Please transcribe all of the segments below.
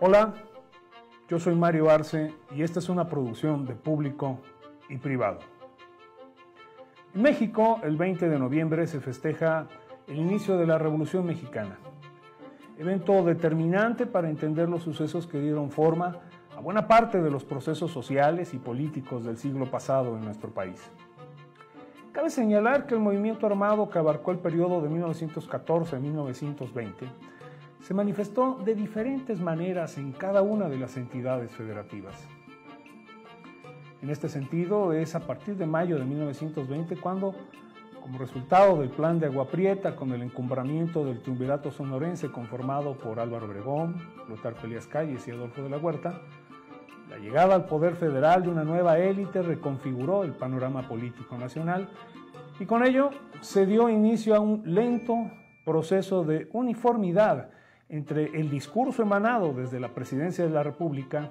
Hola, yo soy Mario Arce y esta es una producción de Público y Privado. En México, el 20 de noviembre se festeja el inicio de la Revolución Mexicana, evento determinante para entender los sucesos que dieron forma a buena parte de los procesos sociales y políticos del siglo pasado en nuestro país. Cabe señalar que el movimiento armado que abarcó el periodo de 1914 a 1920 se manifestó de diferentes maneras en cada una de las entidades federativas. En este sentido, es a partir de mayo de 1920 cuando, como resultado del Plan de Agua Prieta con el encumbramiento del triunvirato sonorense conformado por Álvaro Obregón, Plutarco Elías Calles y Adolfo de la Huerta, la llegada al poder federal de una nueva élite reconfiguró el panorama político nacional y con ello se dio inicio a un lento proceso de uniformidad entre el discurso emanado desde la Presidencia de la República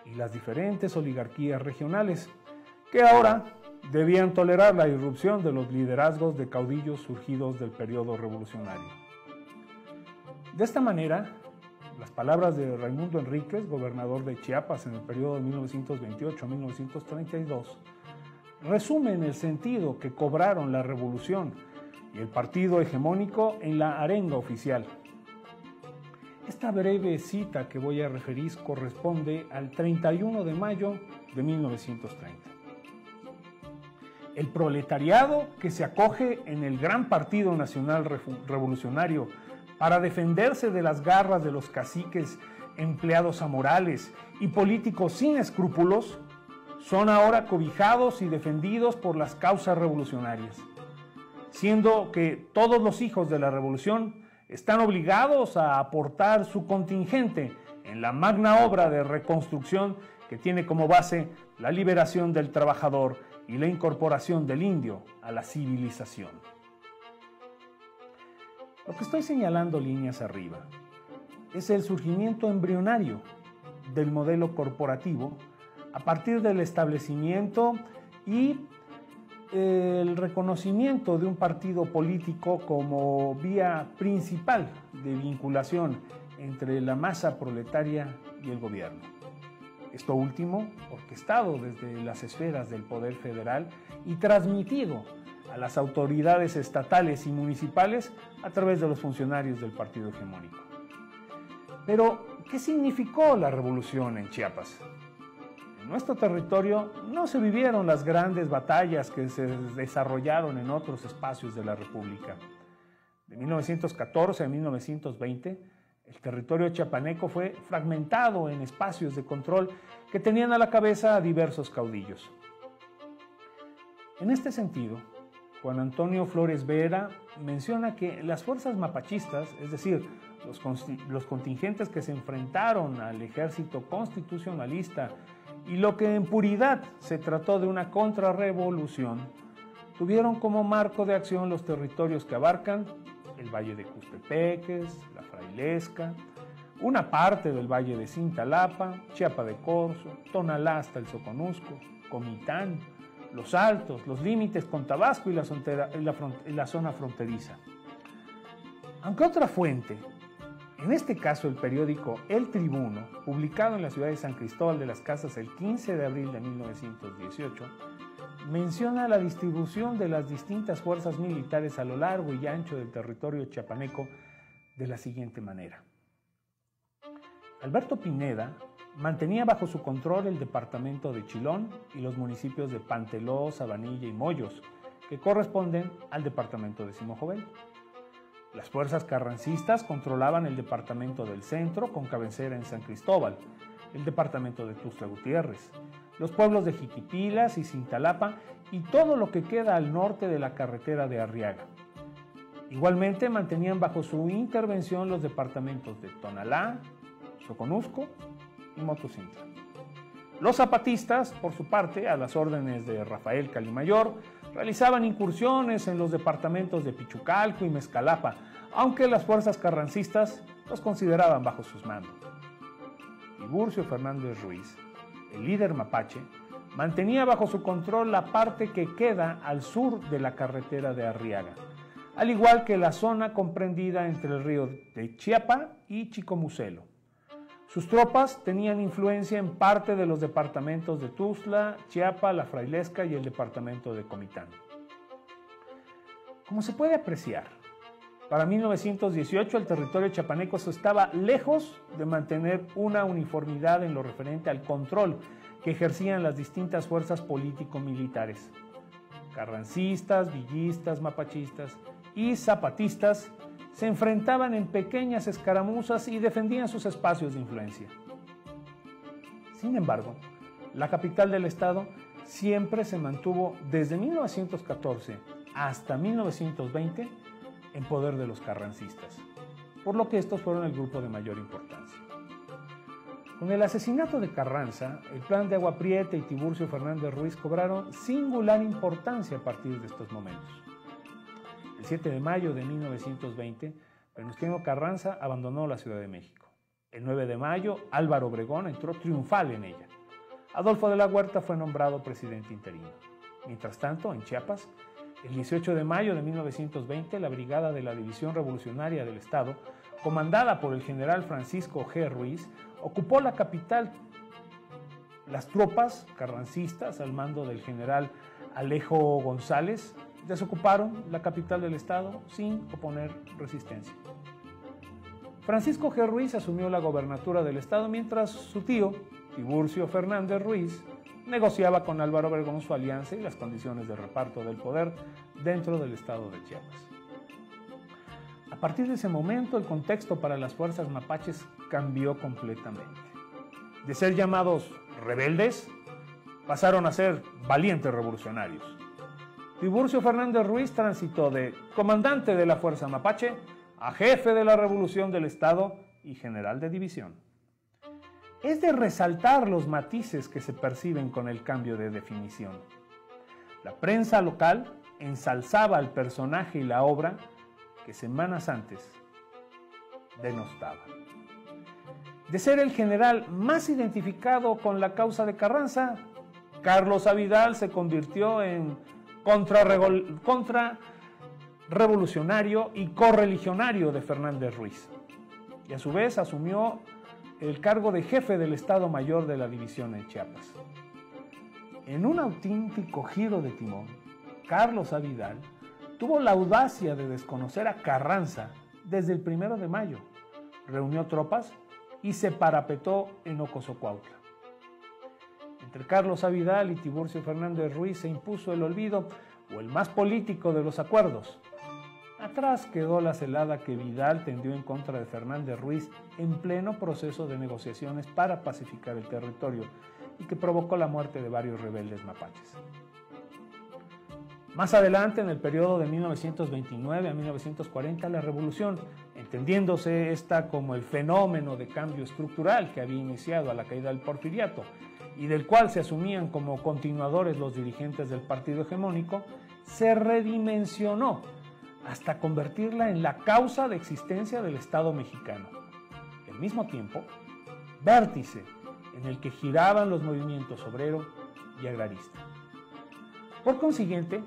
y las diferentes oligarquías regionales, que ahora debían tolerar la irrupción de los liderazgos de caudillos surgidos del periodo revolucionario. De esta manera, las palabras de Raimundo Enríquez, gobernador de Chiapas en el periodo de 1928 a 1932, resumen el sentido que cobraron la revolución y el partido hegemónico en la arenga oficial. Esta breve cita que voy a referir corresponde al 31 de mayo de 1930. El proletariado que se acoge en el gran Partido Nacional Revolucionario para defenderse de las garras de los caciques, empleados amorales y políticos sin escrúpulos, son ahora cobijados y defendidos por las causas revolucionarias, siendo que todos los hijos de la revolución están obligados a aportar su contingente en la magna obra de reconstrucción que tiene como base la liberación del trabajador y la incorporación del indio a la civilización. Lo que estoy señalando líneas arriba es el surgimiento embrionario del modelo corporativo a partir del establecimiento y el reconocimiento de un partido político como vía principal de vinculación entre la masa proletaria y el gobierno. Esto último orquestado desde las esferas del poder federal y transmitido a las autoridades estatales y municipales a través de los funcionarios del partido hegemónico. Pero, ¿qué significó la revolución en Chiapas? En nuestro territorio no se vivieron las grandes batallas que se desarrollaron en otros espacios de la República. De 1914 a 1920, el territorio chiapaneco fue fragmentado en espacios de control que tenían a la cabeza a diversos caudillos. En este sentido, Juan Antonio Flores Vera menciona que las fuerzas mapachistas, es decir, los contingentes que se enfrentaron al ejército constitucionalista y lo que en puridad se trató de una contrarrevolución, tuvieron como marco de acción los territorios que abarcan el Valle de Custepeques, la Frailesca, una parte del Valle de Cintalapa, Chiapa de Corzo, Tonalá hasta el Soconusco, Comitán, Los Altos, los límites con Tabasco y la zona fronteriza. Aunque otra fuente, en este caso el periódico El Tribuno, publicado en la ciudad de San Cristóbal de las Casas el 15 de abril de 1918, menciona la distribución de las distintas fuerzas militares a lo largo y ancho del territorio chiapaneco de la siguiente manera. Alberto Pineda mantenía bajo su control el departamento de Chilón y los municipios de Panteló, Sabanilla y Moyos, que corresponden al departamento de Simojovel. Las fuerzas carrancistas controlaban el departamento del Centro con cabecera en San Cristóbal, el departamento de Tuxtla Gutiérrez, los pueblos de Jiquipilas y Cintalapa y todo lo que queda al norte de la carretera de Arriaga. Igualmente mantenían bajo su intervención los departamentos de Tonalá, Soconusco y Motocintla. Los zapatistas, por su parte, a las órdenes de Rafael Calimayor, realizaban incursiones en los departamentos de Pichucalco y Mezcalapa, aunque las fuerzas carrancistas los consideraban bajo sus mandos. Tiburcio Fernández Ruiz, el líder mapache, mantenía bajo su control la parte que queda al sur de la carretera de Arriaga, al igual que la zona comprendida entre el río de Chiapa y Chicomucelo. Sus tropas tenían influencia en parte de los departamentos de Tuxtla, Chiapa, La Frailesca y el departamento de Comitán. Como se puede apreciar, para 1918 el territorio chiapaneco estaba lejos de mantener una uniformidad en lo referente al control que ejercían las distintas fuerzas político-militares. Carrancistas, villistas, mapachistas y zapatistas se enfrentaban en pequeñas escaramuzas y defendían sus espacios de influencia. Sin embargo, la capital del estado siempre se mantuvo desde 1914 hasta 1920 en poder de los carrancistas, por lo que estos fueron el grupo de mayor importancia. Con el asesinato de Carranza, el plan de Agua Prieta y Tiburcio Fernández Ruiz cobraron singular importancia a partir de estos momentos. El 7 de mayo de 1920, Venustiano Carranza abandonó la Ciudad de México. El 9 de mayo, Álvaro Obregón entró triunfal en ella. Adolfo de la Huerta fue nombrado presidente interino. Mientras tanto, en Chiapas, el 18 de mayo de 1920, la brigada de la División Revolucionaria del Estado, comandada por el general Francisco G. Ruiz, ocupó la capital. Las tropas carrancistas, al mando del general Alejo González, desocuparon la capital del estado sin oponer resistencia. Francisco G. Ruiz asumió la gobernatura del estado mientras su tío, Tiburcio Fernández Ruiz, negociaba con Álvaro Obregón su alianza y las condiciones de reparto del poder dentro del estado de Chiapas. A partir de ese momento, el contexto para las fuerzas mapaches cambió completamente. De ser llamados rebeldes, pasaron a ser valientes revolucionarios. Tiburcio Fernández Ruiz transitó de comandante de la Fuerza Mapache a jefe de la Revolución del Estado y general de división. Es de resaltar los matices que se perciben con el cambio de definición. La prensa local ensalzaba al personaje y la obra que semanas antes denostaba. De ser el general más identificado con la causa de Carranza, Carlos Avidal se convirtió en contrarrevolucionario y correligionario de Fernández Ruiz, y a su vez asumió el cargo de jefe del Estado Mayor de la División en Chiapas. En un auténtico giro de timón, Carlos Avidal tuvo la audacia de desconocer a Carranza desde el 1 de mayo, reunió tropas y se parapetó en Ocosocuautla. Entre Carlos Avidal y Tiburcio Fernández Ruiz se impuso el olvido o el más político de los acuerdos. Atrás quedó la celada que Vidal tendió en contra de Fernández Ruiz en pleno proceso de negociaciones para pacificar el territorio y que provocó la muerte de varios rebeldes mapaches. Más adelante, en el periodo de 1929 a 1940, la revolución, entendiéndose esta como el fenómeno de cambio estructural que había iniciado a la caída del porfiriato y del cual se asumían como continuadores los dirigentes del partido hegemónico, se redimensionó hasta convertirla en la causa de existencia del Estado mexicano. Y al mismo tiempo, vértice en el que giraban los movimientos obrero y agrarista. Por consiguiente,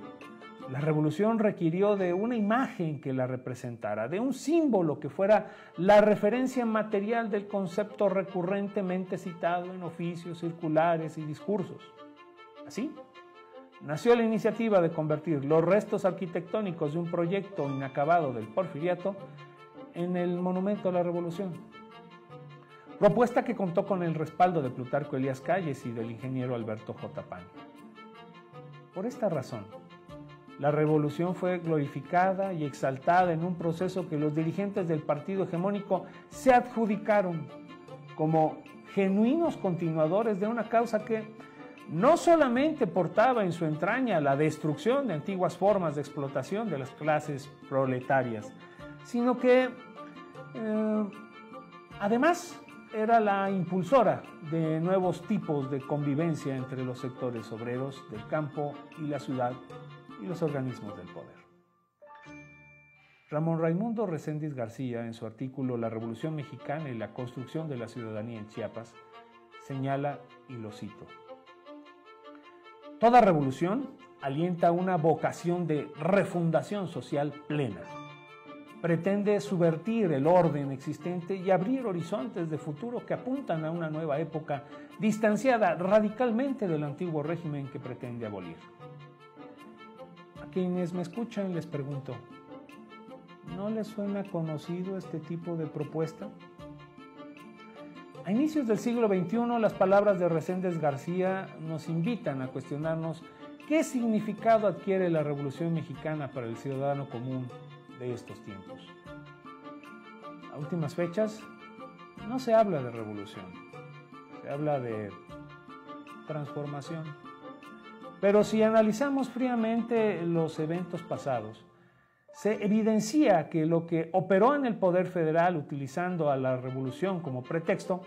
la revolución requirió de una imagen que la representara, de un símbolo que fuera la referencia material del concepto recurrentemente citado en oficios, circulares y discursos. Así, nació la iniciativa de convertir los restos arquitectónicos de un proyecto inacabado del porfiriato en el Monumento a la Revolución. Propuesta que contó con el respaldo de Plutarco Elías Calles y del ingeniero Alberto J. Pan. Por esta razón, la revolución fue glorificada y exaltada en un proceso que los dirigentes del partido hegemónico se adjudicaron como genuinos continuadores de una causa que no solamente portaba en su entraña la destrucción de antiguas formas de explotación de las clases proletarias, sino que además era la impulsora de nuevos tipos de convivencia entre los sectores obreros del campo y la ciudad y los organismos del poder. Ramón Raimundo Reséndiz García, en su artículo La Revolución Mexicana y la construcción de la ciudadanía en Chiapas, señala, y lo cito: toda revolución alienta una vocación de refundación social plena. pretende subvertir el orden existente y abrir horizontes de futuro que apuntan a una nueva época distanciada radicalmente del antiguo régimen que pretende abolir. A quienes me escuchan les pregunto, ¿no les suena conocido este tipo de propuesta? A inicios del siglo XXI, las palabras de Reséndez García nos invitan a cuestionarnos qué significado adquiere la Revolución Mexicana para el ciudadano común de estos tiempos. A últimas fechas, no se habla de revolución, se habla de transformación. Pero si analizamos fríamente los eventos pasados, se evidencia que lo que operó en el Poder Federal utilizando a la revolución como pretexto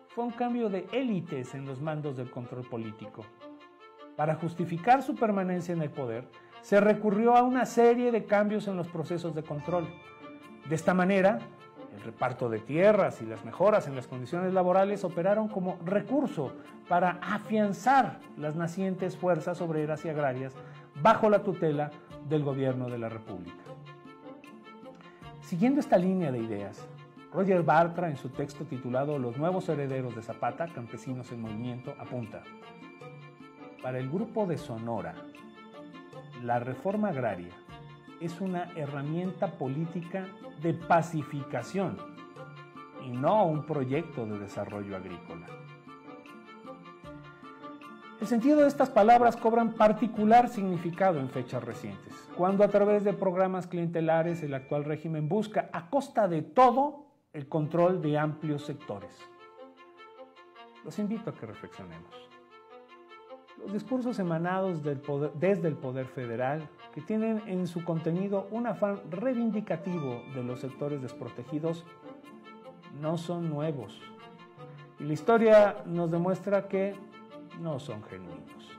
fue un cambio de élites en los mandos del control político. Para justificar su permanencia en el poder, se recurrió a una serie de cambios en los procesos de control. De esta manera, el reparto de tierras y las mejoras en las condiciones laborales operaron como recurso para afianzar las nacientes fuerzas obreras y agrarias bajo la tutela del gobierno de la República. Siguiendo esta línea de ideas, Roger Bartra, en su texto titulado Los nuevos herederos de Zapata, campesinos en movimiento, apunta: para el grupo de Sonora, la reforma agraria es una herramienta política de pacificación y no un proyecto de desarrollo agrícola. El sentido de estas palabras cobran particular significado en fechas recientes, cuando a través de programas clientelares el actual régimen busca, a costa de todo, el control de amplios sectores. Los invito a que reflexionemos. Los discursos emanados desde el Poder Federal, que tienen en su contenido un afán reivindicativo de los sectores desprotegidos, no son nuevos. Y la historia nos demuestra que no son genuinos.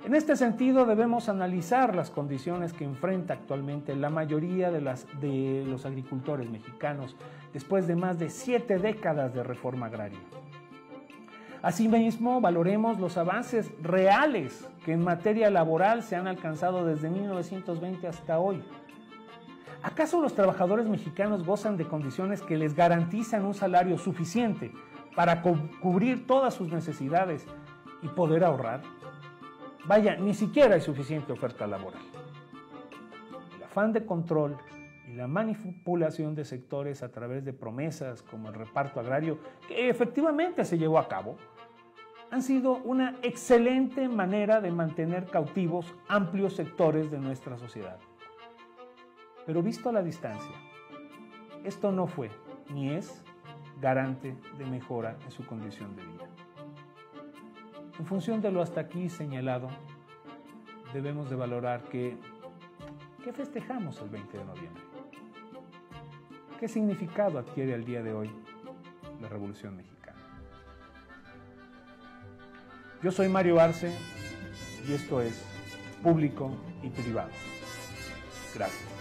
En este sentido, debemos analizar las condiciones que enfrenta actualmente la mayoría de los agricultores mexicanos después de más de 7 décadas de reforma agraria. Asimismo, valoremos los avances reales que en materia laboral se han alcanzado desde 1920 hasta hoy. ¿Acaso los trabajadores mexicanos gozan de condiciones que les garantizan un salario suficiente para cubrir todas sus necesidades y poder ahorrar? Vaya, ni siquiera hay suficiente oferta laboral. El afán de control y la manipulación de sectores a través de promesas como el reparto agrario, que efectivamente se llevó a cabo, han sido una excelente manera de mantener cautivos amplios sectores de nuestra sociedad. Pero visto a la distancia, esto no fue ni es garante de mejora en su condición de vida. En función de lo hasta aquí señalado, debemos de valorar ¿qué festejamos el 20 de noviembre? ¿Qué significado adquiere al día de hoy la Revolución Mexicana? Yo soy Mario Arce y esto es Público y Privado. Gracias.